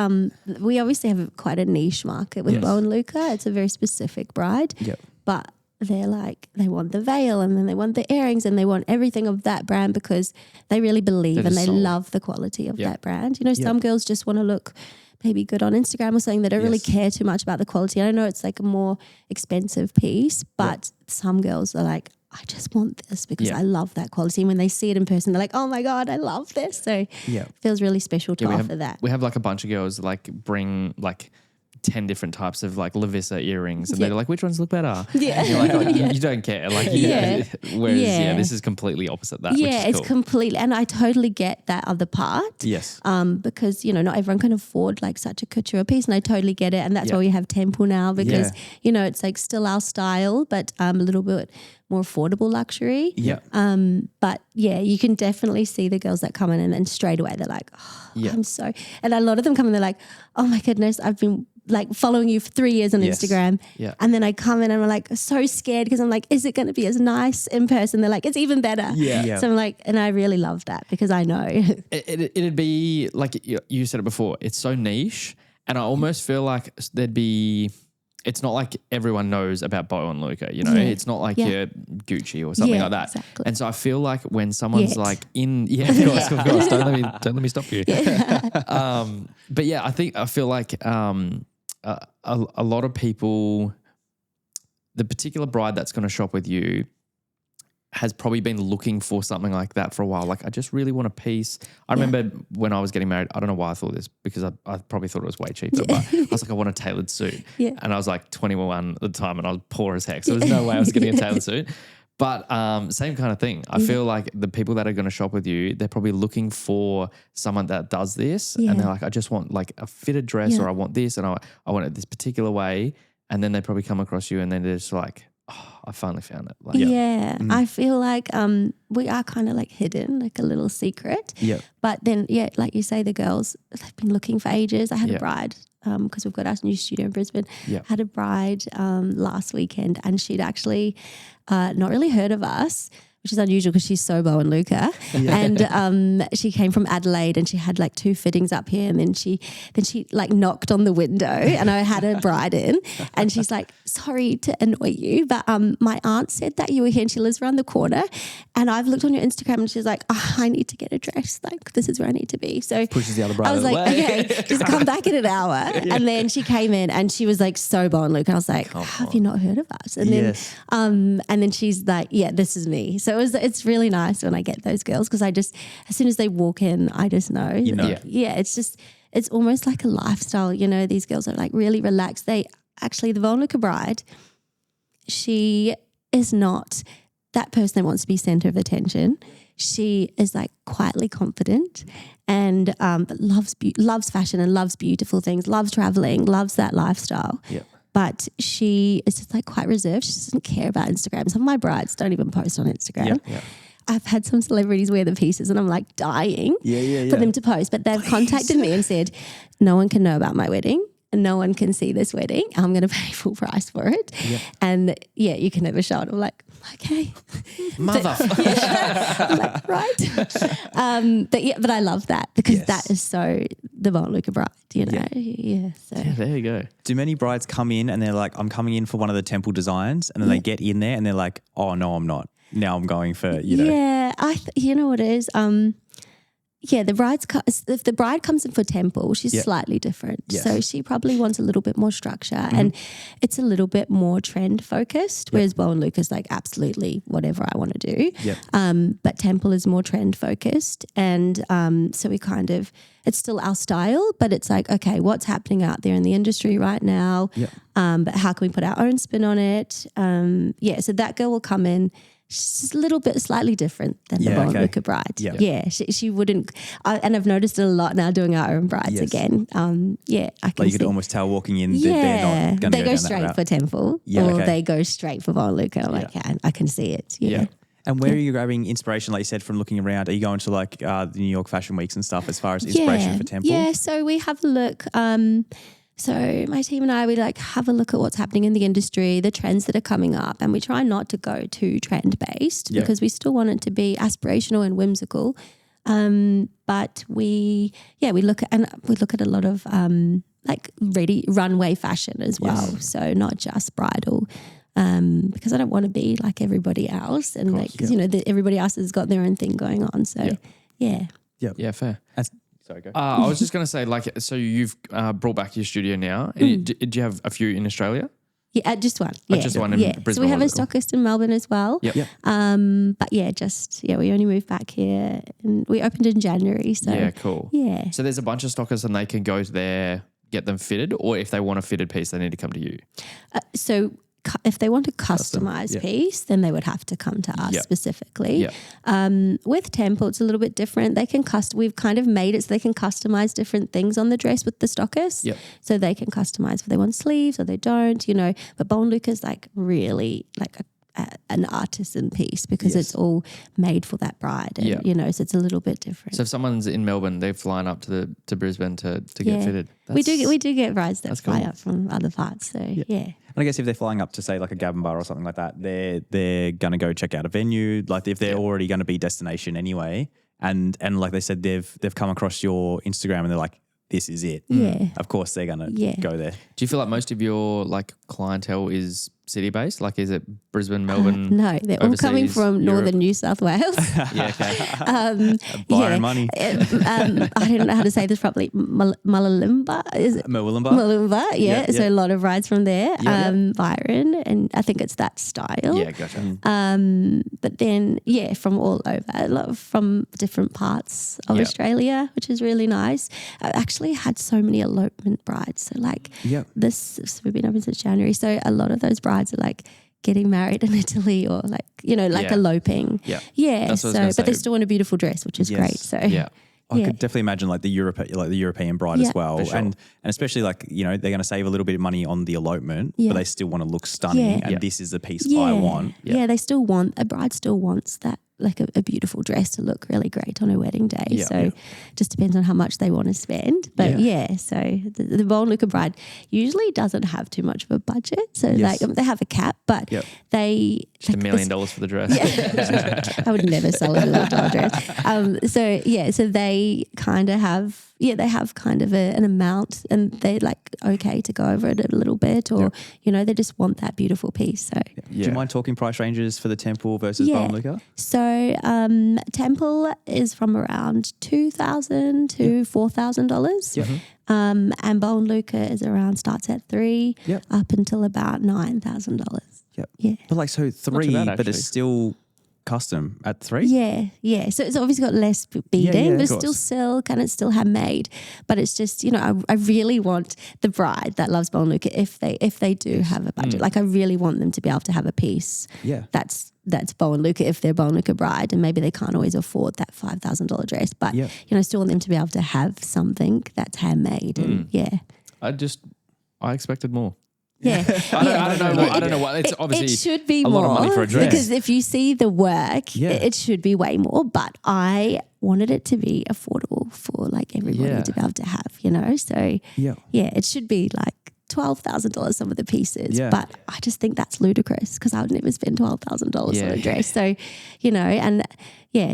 [SPEAKER 3] we obviously have quite a niche market with Bo and Luca. It's a very specific bride. But they're like, they want the veil and then they want the earrings and they want everything of that brand because they really believe and they love the quality of that brand. You know, some girls just want to look maybe good on Instagram or something. They don't really care too much about the quality. I know it's like a more expensive piece, but some girls are like, I just want this because I love that quality. And when they see it in person, they're like, oh my God, I love this. So it feels really special to offer that.
[SPEAKER 2] We have like a bunch of girls like bring like 10 different types of like Lavissa earrings, and
[SPEAKER 3] Yeah.
[SPEAKER 2] they're like, which ones look better?
[SPEAKER 3] Yeah.
[SPEAKER 2] And you're like, oh, you don't care. Like,
[SPEAKER 3] Yeah.
[SPEAKER 2] Whereas,
[SPEAKER 3] Yeah.
[SPEAKER 2] this is completely opposite that.
[SPEAKER 3] Yeah,
[SPEAKER 2] which is
[SPEAKER 3] it's
[SPEAKER 2] cool.
[SPEAKER 3] completely, and I totally get that other part.
[SPEAKER 1] Yes.
[SPEAKER 3] Because, not everyone can afford like such a couture piece, and I totally get it. And that's why we have Temple now, because, it's like still our style, but a little bit more affordable luxury.
[SPEAKER 1] Yeah.
[SPEAKER 3] But yeah, you can definitely see the girls that come in and then straight away they're like, I'm so, and a lot of them come in, they're like, oh my goodness, I've been like following you for 3 years on Instagram.
[SPEAKER 2] Yeah.
[SPEAKER 3] And then I come in and I'm like so scared because I'm like, is it going to be as nice in person? They're like, it's even better.
[SPEAKER 1] Yeah.
[SPEAKER 3] So I'm like, and I really love that because I know.
[SPEAKER 2] It'd be like you said it before, it's so niche, and I almost feel like it's not like everyone knows about Bo and Luca, it's not like your Gucci or something like that.
[SPEAKER 3] Exactly.
[SPEAKER 2] And so I feel like when someone's
[SPEAKER 3] Yet.
[SPEAKER 2] like of course, don't let me stop you. But yeah, I feel like a lot of people, the particular bride that's going to shop with you has probably been looking for something like that for a while. Like, I just really want a piece. I remember when I was getting married, I don't know why I thought this, because I probably thought it was way cheaper, but I was like, I want a tailored suit.
[SPEAKER 3] Yeah.
[SPEAKER 2] And I was like 21 at the time and I was poor as heck. So there's no way I was getting a tailored suit. But same kind of thing. I feel like the people that are going to shop with you, they're probably looking for someone that does this. And they're like, I just want like a fitted dress, or I want this, and I want it this particular way. And then they probably come across you and then they're just like, oh, I finally found it. Like,
[SPEAKER 3] I feel like we are kind of like hidden, like a little secret.
[SPEAKER 1] Yeah.
[SPEAKER 3] But then, like you say, the girls, they've been looking for ages. I had a bride because we've got our new studio in Brisbane. Had a bride last weekend, and she'd actually not really heard of us, which is unusual because she's so Bo and Luca. And she came from Adelaide, and she had like 2 fittings up here, and then she like knocked on the window, and I had a bride in, and she's like, sorry to annoy you, but my aunt said that you were here, and she lives around the corner, and I've looked on your Instagram, and she's like, I need to get a dress, like this is where I need to be. So
[SPEAKER 1] Pushes the other bride
[SPEAKER 3] I was
[SPEAKER 1] out of
[SPEAKER 3] like,
[SPEAKER 1] the way.
[SPEAKER 3] okay, just come back in an hour. And then she came in, and she was like so Bo and Luca. I was like, have you not heard of us? And then she's like, yeah, this is me. So it's really nice when I get those girls, because I just, as soon as they walk in, I just know. It's almost like a lifestyle. These girls are like really relaxed. The Bo and Luca bride, she is not that person that wants to be center of attention. She is like quietly confident and but loves fashion and loves beautiful things, loves traveling, loves that lifestyle.
[SPEAKER 1] Yep.
[SPEAKER 3] But she is just like quite reserved. She doesn't care about Instagram. Some of my brides don't even post on Instagram.
[SPEAKER 1] Yeah.
[SPEAKER 3] I've had some celebrities wear the pieces and I'm like dying for them to post. But they've contacted me and said, no one can know about my wedding and no one can see this wedding. I'm going to pay full price for it. Yeah. And you can never show it. I'm like, okay.
[SPEAKER 2] Mother.
[SPEAKER 3] I'm like, right. But I love that because that is so the Bo and Luca bride, Yeah. So.
[SPEAKER 2] Yeah, there you go.
[SPEAKER 1] Do many brides come in and they're like, I'm coming in for one of the Temple designs, and then they get in there and they're like, oh no, I'm not. Now I'm going for,
[SPEAKER 3] Yeah, you know what it is? If the bride comes in for Temple, she's slightly different.
[SPEAKER 1] Yes.
[SPEAKER 3] So she probably wants a little bit more structure and it's a little bit more trend focused, whereas Bo and Luca's like absolutely whatever I want to do.
[SPEAKER 1] Yep.
[SPEAKER 3] But Temple is more trend focused, and so we kind of, it's still our style, but it's like, okay, what's happening out there in the industry right now?
[SPEAKER 1] Yep.
[SPEAKER 3] But how can we put our own spin on it? So that girl will come in. She's just a little bit slightly different than the Bo and Luca bride.
[SPEAKER 1] Yeah.
[SPEAKER 3] Yeah, she wouldn't, and I've noticed it a lot now doing our own brides again. I can
[SPEAKER 1] like you
[SPEAKER 3] see.
[SPEAKER 1] could almost tell walking in that they're not going to
[SPEAKER 3] they go straight for Temple, or they go straight for Bo and Luca. I'm like, I can see it. Yeah.
[SPEAKER 1] And where are you grabbing inspiration, like you said, from looking around? Are you going to like the New York Fashion Weeks and stuff as far as inspiration for Temple?
[SPEAKER 3] Yeah, so we have a look. So my team and I, we like have a look at what's happening in the industry, the trends that are coming up, and we try not to go too trend based because we still want it to be aspirational and whimsical. But we look at a lot of like ready runway fashion as well.
[SPEAKER 1] Yes.
[SPEAKER 3] So not just bridal. Because I don't want to be like everybody else, and everybody else has got their own thing going on. So
[SPEAKER 2] Yeah, fair.
[SPEAKER 1] Sorry, go.
[SPEAKER 2] I was just going to say, like, so you've brought back your studio now. Did you have a few in Australia?
[SPEAKER 3] Yeah, just one. Yeah.
[SPEAKER 2] Just one in Brisbane.
[SPEAKER 3] So we have a
[SPEAKER 2] was it?
[SPEAKER 3] stockist in Melbourne as well.
[SPEAKER 2] Yep.
[SPEAKER 3] But we only moved back here and we opened in January. So
[SPEAKER 2] Yeah, cool.
[SPEAKER 3] Yeah.
[SPEAKER 2] So there's a bunch of stockists and they can go there, get them fitted, or if they want a fitted piece, they need to come to you?
[SPEAKER 3] So if they want a customized piece, then they would have to come to us specifically. With Temple, it's a little bit different. They can we've kind of made it so they can customize different things on the dress with the stockist. So they can customize if they want sleeves or they don't, you know. But Bo and Luca is like really like an artisan piece because it's all made for that bride, and you know, so it's a little bit different.
[SPEAKER 2] So if someone's in Melbourne, they're flying up to Brisbane to get fitted.
[SPEAKER 3] We do get brides that fly up from other parts. So
[SPEAKER 1] And I guess if they're flying up to say like a Gavin Bar or something like that, they're gonna go check out a venue. Like if they're already gonna be destination anyway, and like they said, they've come across your Instagram and they're like, this is it. Of course they're gonna go there.
[SPEAKER 2] Do you feel like most of your like clientele is city based? Like is it Brisbane, Melbourne?
[SPEAKER 3] No, they're all coming from northern New South Wales.
[SPEAKER 1] Byron money.
[SPEAKER 3] I don't know how to say this properly. Mulalimba, is it? Mulalimba, so a lot of rides from there. Byron, and I think it's that style.
[SPEAKER 2] Yeah, gotcha.
[SPEAKER 3] But then, from all over, a lot from different parts of Australia, which is really nice. I actually had so many elopement brides. So like this, we've been open since January. So a lot of those brides are like getting married in Italy or like, you know, like eloping. But they still want a beautiful dress, which is great. So
[SPEAKER 1] I could definitely imagine like the European bride as well. Sure. And especially like, you know, they're going to save a little bit of money on the elopement, but they still want to look stunning. And this is the piece I want.
[SPEAKER 3] They still want, a bride still wants that, like a beautiful dress to look really great on her wedding day. So just depends on how much they want to spend. But so the Bo and Luca bride usually doesn't have too much of a budget. So like they have a cap, but they...
[SPEAKER 2] Just $1 million for the dress.
[SPEAKER 3] I would never sell a $1 million dress. So they kind of have... they have kind of an amount and they're like okay to go over it a little bit or, you know, they just want that beautiful piece. So
[SPEAKER 1] do you mind talking price ranges for the Temple versus Bo and Luca?
[SPEAKER 3] So Temple is from around $2,000 to $4,000. And Bo and Luca is starts at $3,000 up until about $9,000.
[SPEAKER 1] But like, so $3,000, but it's still custom at $3,000?
[SPEAKER 3] So it's obviously got less beading, but it's still silk and it's still handmade. But it's just, you know, I really want the bride that loves Bo and Luca, if they do have a budget, like I really want them to be able to have a piece that's Bo and Luca if they're Bo and Luca bride, and maybe they can't always afford that $5,000 dress, but you know, still want them to be able to have something that's handmade. And
[SPEAKER 2] I expected more.
[SPEAKER 3] I
[SPEAKER 2] don't know what. It's obviously
[SPEAKER 3] it should be
[SPEAKER 2] a
[SPEAKER 3] more
[SPEAKER 2] lot of money for a dress.
[SPEAKER 3] because if you see the work, it should be way more. But I wanted it to be affordable for like everybody to be able to have, you know. So it should be like $12,000 some of the pieces, but I just think that's ludicrous because I would never spend $12,000 on a dress. So, you know, and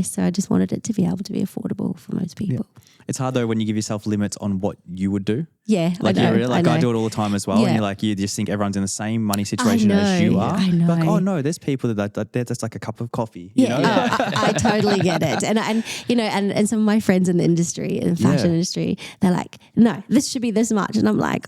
[SPEAKER 3] so I just wanted it to be able to be affordable for most people.
[SPEAKER 1] It's hard though when you give yourself limits on what you would do.
[SPEAKER 3] Like
[SPEAKER 1] I do it all the time as well. And you're like, you just think everyone's in the same money situation as you are.
[SPEAKER 3] I know.
[SPEAKER 1] Like, oh no, there's people that they're just like a cup of coffee. You know?
[SPEAKER 3] I totally get it. And you know, and some of my friends in the industry, in the fashion industry, they're like, no, this should be this much. And I'm like,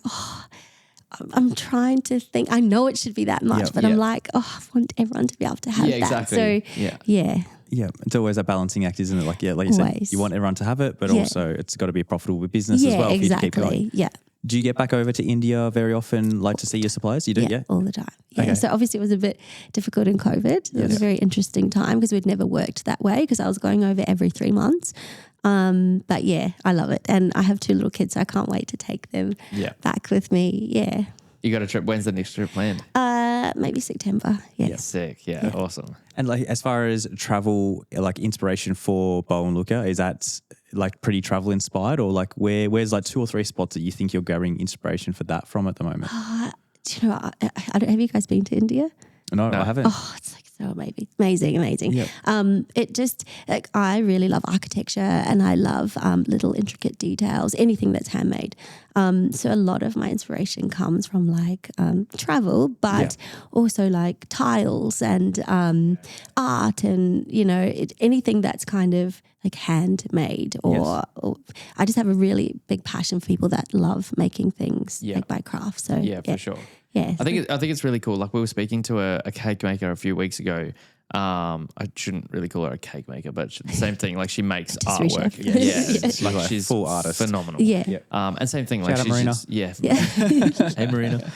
[SPEAKER 3] I'm trying to think. I know it should be that much, but I'm like, I want everyone to be able to have that.
[SPEAKER 2] Exactly.
[SPEAKER 3] So
[SPEAKER 1] it's always a balancing act, isn't it? Like, like you said, you want everyone to have it, but also it's got to be a profitable business as well for you to keep going. Do you get back over to India very often, like to see your suppliers? You do,
[SPEAKER 3] all the time. So obviously it was a bit difficult in COVID. It was a very interesting time because we'd never worked that way because I was going over every 3 months. But I love it. And I have 2 little kids, so I can't wait to take them back with me.
[SPEAKER 2] You got a trip. When's the next trip planned?
[SPEAKER 3] Maybe September.
[SPEAKER 2] Sick. Awesome.
[SPEAKER 1] And like, as far as travel, like inspiration for Bo and Luca, is that like pretty travel inspired, or like where's like 2 or 3 spots that you think you're getting inspiration for that from at the moment?
[SPEAKER 3] Do you know, have you guys been to India?
[SPEAKER 1] No, I haven't.
[SPEAKER 3] Oh, it's like so amazing. It just, like, I really love architecture and I love little intricate details, anything that's handmade. So a lot of my inspiration comes from like travel, but also like tiles and art and, you know, anything that's kind of like handmade or I just have a really big passion for people that love making things like by craft. So
[SPEAKER 2] for sure.
[SPEAKER 3] Yeah.
[SPEAKER 2] I think it's really cool. Like we were speaking to a cake maker a few weeks ago. I shouldn't really call her a cake maker, but the same thing. Like she makes artwork.
[SPEAKER 1] Yeah.
[SPEAKER 2] Like she's
[SPEAKER 1] full artist.
[SPEAKER 2] phenomenal.
[SPEAKER 3] Yeah.
[SPEAKER 2] And same thing.
[SPEAKER 1] Shout
[SPEAKER 2] Like
[SPEAKER 1] out
[SPEAKER 2] she's
[SPEAKER 1] Marina.
[SPEAKER 2] just, yeah.
[SPEAKER 3] Yeah.
[SPEAKER 2] Hey Marina.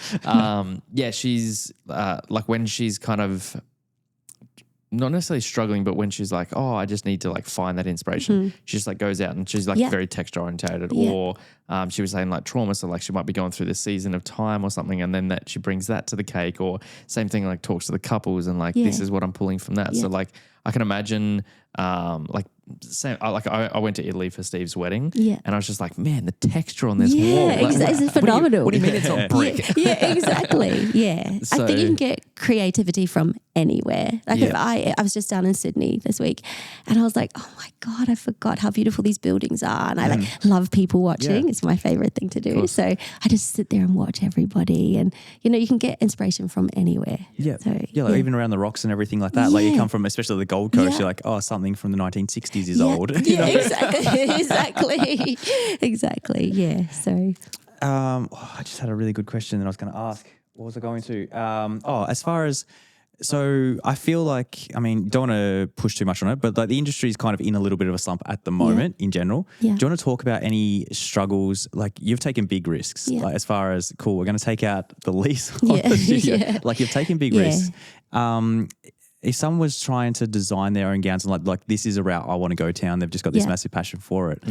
[SPEAKER 2] Yeah, she's like when she's kind of not necessarily struggling, but when she's like, oh, I just need to like find that inspiration. She just like goes out and she's like very texture orientated, or she was saying like trauma. So like she might be going through this season of time or something, and then that she brings that to the cake, or same thing, like talks to the couples and like, this is what I'm pulling from that. So like, I can imagine like same, like I went to Italy for Steve's wedding and I was just like, man, the texture on this wall. Like,
[SPEAKER 3] it's phenomenal.
[SPEAKER 2] What do you mean it's on brick?
[SPEAKER 3] Yeah, exactly. Yeah.
[SPEAKER 2] So-
[SPEAKER 3] I think you can get creativity from anywhere. Like if I was just down in Sydney this week and I was like, oh my God, I forgot how beautiful these buildings are. And I like love people watching. It's my favorite thing to do. So I just sit there and watch everybody, and you know, you can get inspiration from anywhere.
[SPEAKER 1] Yeah.
[SPEAKER 3] So,
[SPEAKER 1] Like even around the rocks and everything like that. Like you come from, especially the Gold Coast, you're like, oh, something from the 1960s is old.
[SPEAKER 3] Yeah, exactly. Exactly. Yeah. So
[SPEAKER 1] I just had a really good question that I was going to ask. What was I going to? As far as, so I feel like, I mean, don't want to push too much on it, but like the industry is kind of in a little bit of a slump at the moment in general.
[SPEAKER 3] Yeah.
[SPEAKER 1] Do you want to talk about any struggles? Like you've taken big risks, like as far as, cool, we're going to take out the lease on the studio. Like you've taken big risks. If someone was trying to design their own gowns and like this is a route I want to go down, they've just got this massive passion for it.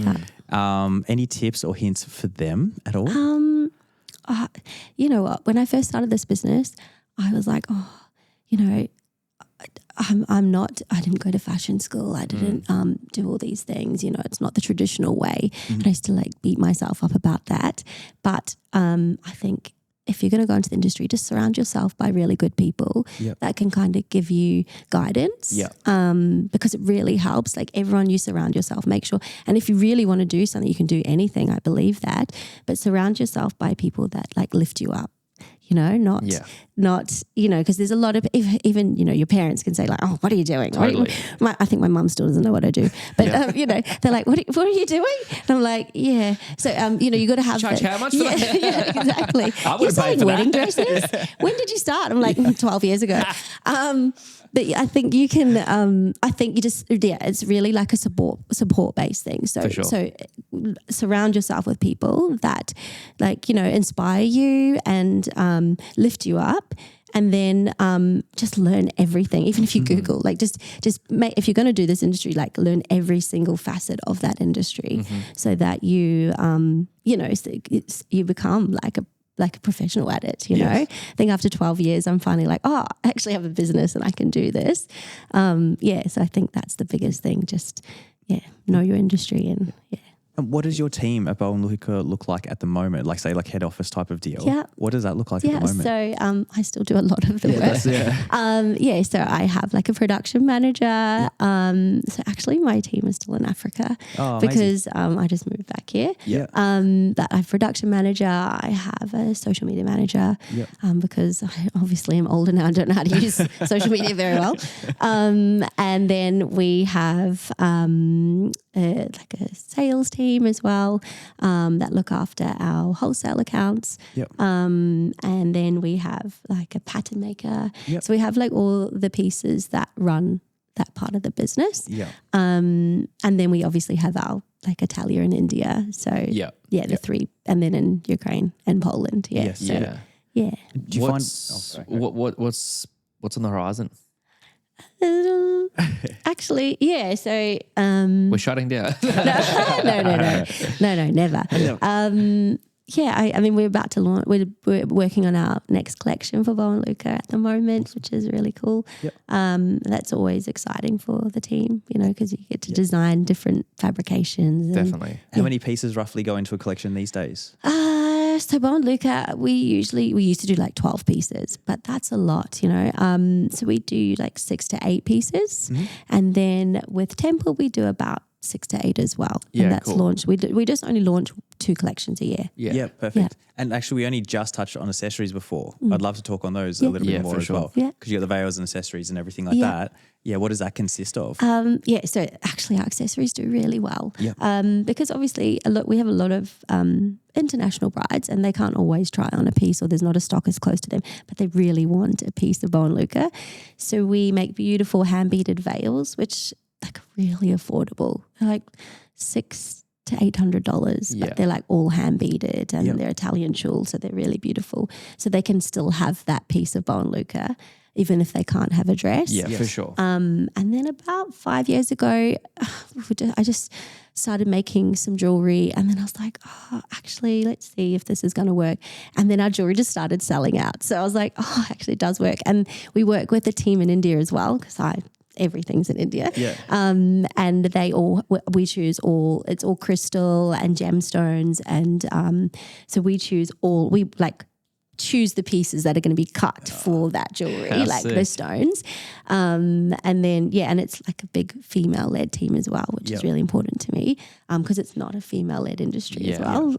[SPEAKER 1] Any tips or hints for them at all?
[SPEAKER 3] you know what? When I first started this business, I was like, oh, you know, I didn't go to fashion school. I didn't do all these things. You know, it's not the traditional way. And I used to like beat myself up about that. But I think if you're going to go into the industry, just surround yourself by really good people that can kind of give you guidance. Because it really helps. Like everyone you surround yourself, make sure. And if you really want to do something, you can do anything. I believe that. But surround yourself by people that like lift you up. You know, not, you know, because there's a lot of, even, you know, your parents can say like, oh, what are you doing?
[SPEAKER 2] Totally.
[SPEAKER 3] I think my mum still doesn't know what I do. But, you know, they're like, what are you doing? And I'm like, yeah. So, you know, you got to have
[SPEAKER 2] Charge how much for that?
[SPEAKER 3] Yeah, exactly.
[SPEAKER 2] I
[SPEAKER 3] You're
[SPEAKER 2] would've paid
[SPEAKER 3] selling
[SPEAKER 2] for
[SPEAKER 3] wedding
[SPEAKER 2] that.
[SPEAKER 3] dresses? When did you start? I'm like, 12 years ago. But I think you can, I think you just, it's really like a support-based thing. So, so surround yourself with people that like, you know, inspire you and lift you up. And then just learn everything. Even if you Google, like just make, if you're going to do this industry, like learn every single facet of that industry so that you, you know, you become like a professional at it, you know. I think after 12 years, I'm finally like, oh, I actually have a business and I can do this. So I think that's the biggest thing. Just, know your industry and
[SPEAKER 1] And what does your team at Bo and Luca look like at the moment? Like say like head office type of deal.
[SPEAKER 3] Yeah.
[SPEAKER 1] What does that look like at the moment?
[SPEAKER 3] So I still do a lot of the work. So I have like a production manager. So actually my team is still in Africa because I just moved back here. That I have a production manager. I have a social media manager because I obviously am older now and don't know how to use social media very well. And then we have like a sales team as well that look after our wholesale accounts. And then we have like a pattern maker. So we have like all the pieces that run that part of the business. And then we obviously have our like Italia in India. So the three, and then in Ukraine and Poland.
[SPEAKER 1] Do you
[SPEAKER 2] what's on the horizon?
[SPEAKER 3] Actually, so
[SPEAKER 2] We're shutting down.
[SPEAKER 3] no, never. I mean, we're about to launch. We're working on our next collection for Bo and Luca at the moment, which is really cool. That's always exciting for the team, you know, because you get to design different fabrications.
[SPEAKER 2] Definitely.
[SPEAKER 1] How many pieces roughly go into a collection these days?
[SPEAKER 3] So Bo and Luca, we used to do like 12 pieces, but that's a lot, you know. So we do like 6 to 8 pieces. And then with Temple, we do about 6 to 8 as well.
[SPEAKER 2] Yeah,
[SPEAKER 3] and that's
[SPEAKER 2] cool.
[SPEAKER 3] launched. We just only launch 2 collections a year.
[SPEAKER 1] Yeah, perfect. And actually, we only just touched on accessories before. I'd love to talk on those a little bit more
[SPEAKER 2] for
[SPEAKER 1] as
[SPEAKER 2] sure.
[SPEAKER 1] well.
[SPEAKER 3] Yeah.
[SPEAKER 1] Because you got the veils and accessories and everything like that. Yeah, what does that consist of?
[SPEAKER 3] So actually our accessories do really well. Because obviously we have a lot of international brides and they can't always try on a piece or there's not a stock as close to them, but they really want a piece of Bo and Luca. So we make beautiful hand-beaded veils, which like really affordable. They're like $600 to $800, but they're like all hand beaded and they're Italian tulle, so they're really beautiful. So they can still have that piece of Bo and Luca, even if they can't have a dress.
[SPEAKER 2] Yeah, for sure.
[SPEAKER 3] And then about 5 years ago, I just started making some jewelry, and then I was like, actually, let's see if this is going to work. And then our jewelry just started selling out. So I was like, actually, it does work. And we work with a team in India as well, because everything's in India. And we choose it's all crystal and gemstones. And so we choose the pieces that are going to be cut for that jewelry, like the stones. And then, and it's like a big female-led team as well, which is really important to me because it's not a female-led industry as well.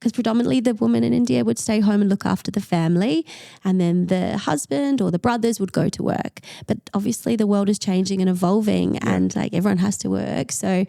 [SPEAKER 3] Because predominantly the woman in India would stay home and look after the family, and then the husband or the brothers would go to work. But obviously the world is changing and evolving and like everyone has to work. So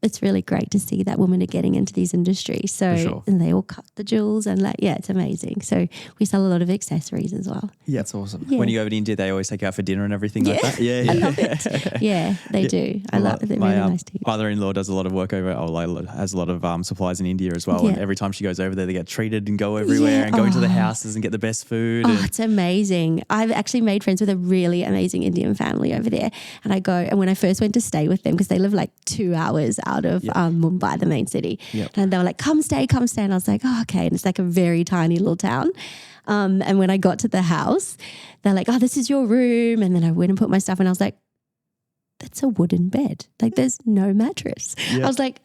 [SPEAKER 3] it's really great to see that women are getting into these industries. So and they all cut the jewels and it's amazing. So we sell a lot of accessories as well.
[SPEAKER 1] Yeah,
[SPEAKER 2] that's awesome.
[SPEAKER 1] When you go over to India, they always take you out for dinner and everything like that.
[SPEAKER 3] I love it. Yeah, they do. I love it. They're
[SPEAKER 1] my
[SPEAKER 3] really nice team.
[SPEAKER 1] mother-in-law does a lot of work has a lot of supplies in India as well. And every time she goes over there, they get treated and go everywhere and go into the houses and get the best food.
[SPEAKER 3] It's amazing. I've actually made friends with a really amazing Indian family over there. And I go, and when I first went to stay with them, because they live like 2 hours out of Mumbai, the main city. And they were like, come stay. And I was like, okay. And it's like a very tiny little town. And when I got to the house, they're like, this is your room. And then I went and put my stuff and I was like, that's a wooden bed. Like there's no mattress. I was like,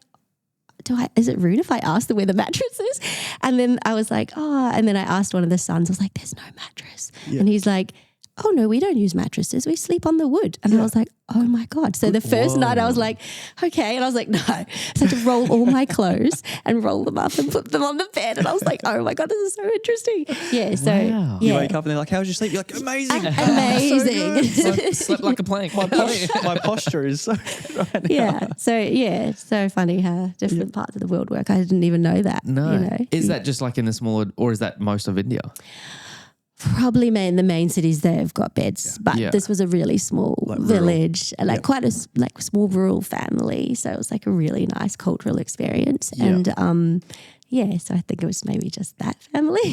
[SPEAKER 3] is it rude if I ask them where the mattress is? And then I was like, and then I asked one of the sons, I was like, there's no mattress. And he's like, oh no, we don't use mattresses. We sleep on the wood. And I was like, oh my God. So the first night I was like, okay. And I was like, no. So I had to roll all my clothes and roll them up and put them on the bed. And I was like, oh my God, this is so interesting. Yeah. So
[SPEAKER 1] you wake up and they're like, how was your sleep? You're like, amazing.
[SPEAKER 3] Amazing.
[SPEAKER 2] Slept like a plank.
[SPEAKER 1] My posture is so good right now.
[SPEAKER 3] So funny how different parts of the world work. I didn't even know that.
[SPEAKER 2] No.
[SPEAKER 3] You know?
[SPEAKER 2] Is that just like in the smaller, or is that most of India?
[SPEAKER 3] Probably in the main cities they've got beds, but this was a really small village, quite a small rural family. So it was like a really nice cultural experience. And so I think it was maybe just that family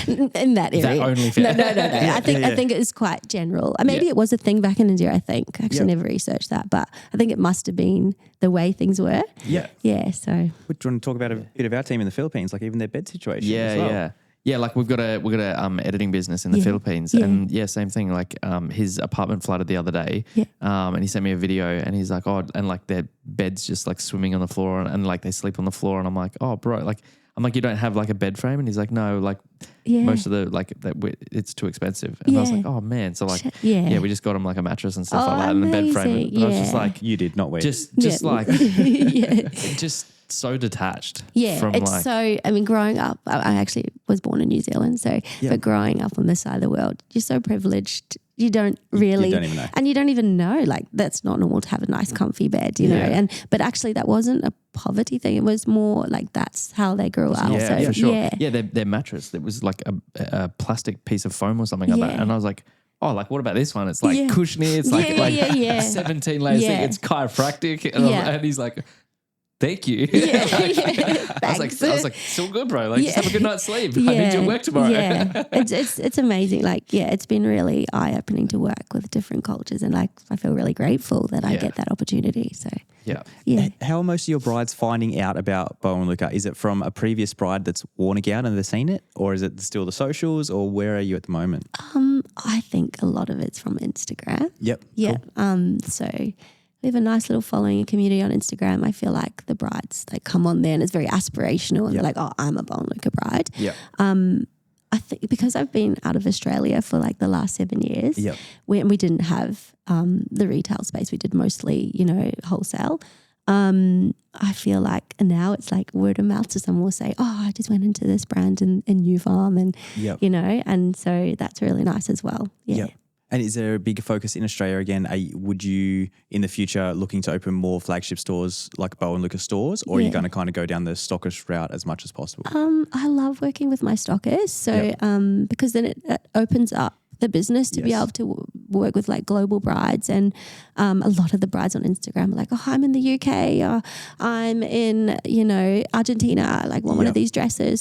[SPEAKER 3] in that area.
[SPEAKER 2] That only family.
[SPEAKER 3] No. I think it was quite general. Maybe it was a thing back in India, I think. I actually never researched that, but I think it must have been the way things were.
[SPEAKER 1] Yeah.
[SPEAKER 3] Yeah, so.
[SPEAKER 1] Do you want to talk about a bit of our team in the Philippines, like even their bed situation as well?
[SPEAKER 2] Yeah, like we've got a editing business in the Philippines, and same thing. Like his apartment flooded the other day, and he sent me a video, and he's like, and like their bed's just like swimming on the floor, and like they sleep on the floor, and I'm like, oh, bro, like I'm like, you don't have like a bed frame, and he's like, no, like most of the it's too expensive, and I was like, oh man, so like we just got him like a mattress and stuff like that, and a bed frame, but I was just like,
[SPEAKER 1] you did not we,
[SPEAKER 2] just like just. So detached. From
[SPEAKER 3] growing up, I actually was born in New Zealand, but growing up on this side of the world, you're so privileged. You don't really,
[SPEAKER 1] you don't even know.
[SPEAKER 3] And you don't even know, like that's not normal to have a nice comfy bed, you know. But actually that wasn't a poverty thing. It was more like that's how they grew up.
[SPEAKER 2] Yeah, for sure. Yeah, their mattress, it was like a plastic piece of foam or something like that. And I was like, oh, like what about this one? It's like cushiony. It's like 17 layers thick. It's chiropractic. And he's like, thank you. I was like, still good, bro. Like, just have a good night's sleep. I need you to work tomorrow.
[SPEAKER 3] It's amazing. Like, it's been really eye-opening to work with different cultures, and like, I feel really grateful that I get that opportunity. So,
[SPEAKER 1] How are most of your brides finding out about Bo and Luca? Is it from a previous bride that's worn a gown and they've seen it, or is it still the socials, or where are you at the moment?
[SPEAKER 3] I think a lot of it's from Instagram.
[SPEAKER 1] Yep.
[SPEAKER 3] Yeah. Cool. So we have a nice little following and community on Instagram. I feel like the brides, they come on there and it's very aspirational and they're like, oh, I'm a Bo and Luca bride.
[SPEAKER 1] Yeah.
[SPEAKER 3] I think because I've been out of Australia for like the last 7 years, we didn't have the retail space. We did mostly, wholesale. I feel like now it's like word of mouth. So someone will say, oh, I just went into this brand in New Farm and, you know, and so that's really nice as well. Yeah.
[SPEAKER 1] Yep. And is there a big focus in Australia again? Would you in the future looking to open more flagship stores like Bo and Luca stores, or are you going to kind of go down the stockist route as much as possible?
[SPEAKER 3] I love working with my stockists. So because then it opens up the business to be able to work with like global brides, and a lot of the brides on Instagram are like, oh, I'm in the UK, or I'm in, you know, Argentina, like want one of these dresses.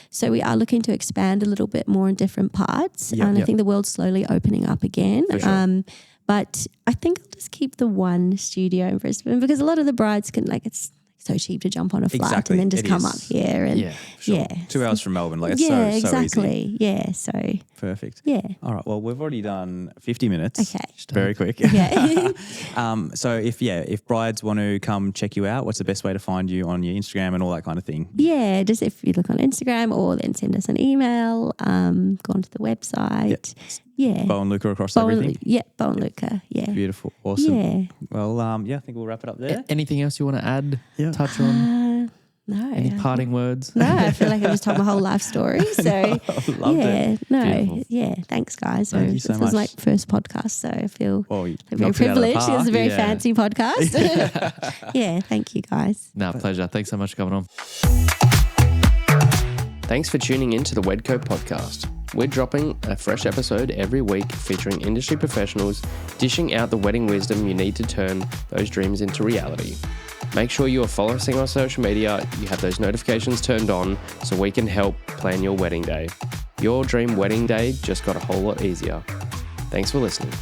[SPEAKER 3] So we are looking to expand a little bit more in different parts, and I think the world's slowly opening up again.
[SPEAKER 1] For sure.
[SPEAKER 3] But I think I'll just keep the one studio in Brisbane, because a lot of the brides can, like, it's so cheap to jump on a flight and then just come up here. And
[SPEAKER 1] sure. 2 hours from Melbourne. Like, it's so
[SPEAKER 3] exactly.
[SPEAKER 1] easy.
[SPEAKER 3] Yeah, so.
[SPEAKER 1] Perfect.
[SPEAKER 3] Yeah.
[SPEAKER 1] All right. Well, we've already done 50 minutes.
[SPEAKER 3] Okay.
[SPEAKER 1] Very quick.
[SPEAKER 3] Yeah.
[SPEAKER 1] So if brides want to come check you out, what's the best way to find you on your Instagram and all that kind of thing?
[SPEAKER 3] Yeah, just if you look on Instagram, or then send us an email, go onto the website. Yeah.
[SPEAKER 1] Bo and Luca across everything?
[SPEAKER 3] Bo and Luca. Yeah.
[SPEAKER 1] Beautiful. Awesome.
[SPEAKER 3] Yeah.
[SPEAKER 1] Well, I think we'll wrap it up there.
[SPEAKER 2] Anything else you want to add, touch on?
[SPEAKER 3] No.
[SPEAKER 2] Any parting words?
[SPEAKER 3] No, I feel like I just told my whole life story. So,
[SPEAKER 1] Loved it.
[SPEAKER 3] No. Yeah. Thanks, guys.
[SPEAKER 1] Thank you so much.
[SPEAKER 3] This was my first podcast, so I feel very
[SPEAKER 1] knocked it out of the
[SPEAKER 3] privileged. It was a very
[SPEAKER 2] Yeah.
[SPEAKER 3] fancy podcast. Yeah. Thank you, guys.
[SPEAKER 2] No, pleasure. Thanks so much for coming on.
[SPEAKER 4] Thanks for tuning in to the Wedco podcast. We're dropping a fresh episode every week featuring industry professionals dishing out the wedding wisdom you need to turn those dreams into reality. Make sure you are following us on social media, you have those notifications turned on so we can help plan your wedding day. Your dream wedding day just got a whole lot easier. Thanks for listening.